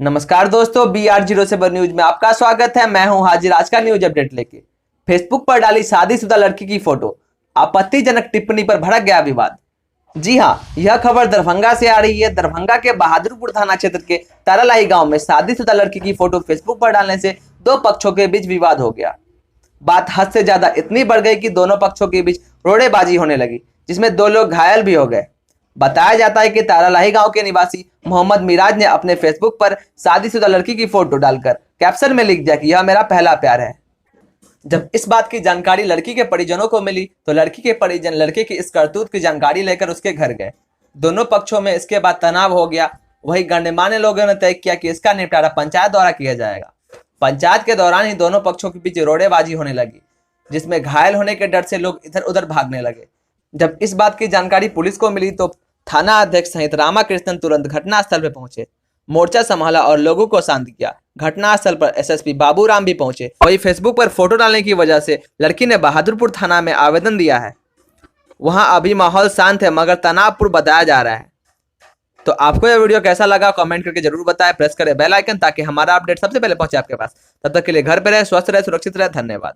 नमस्कार दोस्तों, BR07 news में आपका स्वागत है। मैं हूं हाजिर आज का न्यूज अपडेट लेके। फेसबुक पर डाली शादीशुदा लड़की की फोटो, आपत्तिजनक टिप्पणी पर भड़क गया विवाद। जी हां, यह खबर दरभंगा से आ रही है। दरभंगा के बहादुरपुर थाना क्षेत्र के तारालाही गांव में शादीशुदा लड़की की फोटो फेसबुक पर डालने से दो पक्षों के बीच विवाद हो गया। बात हद से ज्यादा इतनी बढ़ गई कि दोनों पक्षों के बीच रोड़ेबाजी होने लगी, जिसमें दो लोग घायल भी हो गए। बताया जाता है कि तारालाही गांव के निवासी मोहम्मद मिराज ने अपने फेसबुक पर शादीशुदा लड़की की फोटो डालकर कैप्शन में लिख दिया कि यह मेरा पहला प्यार है। जब इस बात की जानकारी लड़की के परिजनों को मिली तो लड़की के परिजन लड़के की इस करतूत की जानकारी लेकर उसके घर गए। दोनों पक्षों में इसके बाद तनाव हो गया। वही गणमान्य लोगों ने तय किया कि इसका निपटारा पंचायत द्वारा किया जाएगा। पंचायत के दौरान ही दोनों पक्षों के बीच रोड़ेबाजी होने लगी, जिसमें घायल होने के डर से लोग इधर उधर भागने लगे। जब इस बात की जानकारी पुलिस को मिली तो थाना अध्यक्ष सहित रामाकृष्णन तुरंत घटनास्थल पर पहुंचे, मोर्चा संभाला और लोगों को शांत किया। घटनास्थल पर एसएसपी बाबूराम भी पहुंचे। वही फेसबुक पर फोटो डालने की वजह से लड़की ने बहादुरपुर थाना में आवेदन दिया है। वहां अभी माहौल शांत है मगर तनावपूर्ण बताया जा रहा है। तो आपको यह वीडियो कैसा लगा कमेंट करके जरूर बताएं। प्रेस करें बेल आइकन ताकि हमारा अपडेट सबसे पहले पहुंचे आपके पास। तब तक के लिए घर पे रहे, स्वस्थ रहे, सुरक्षित रहे। धन्यवाद।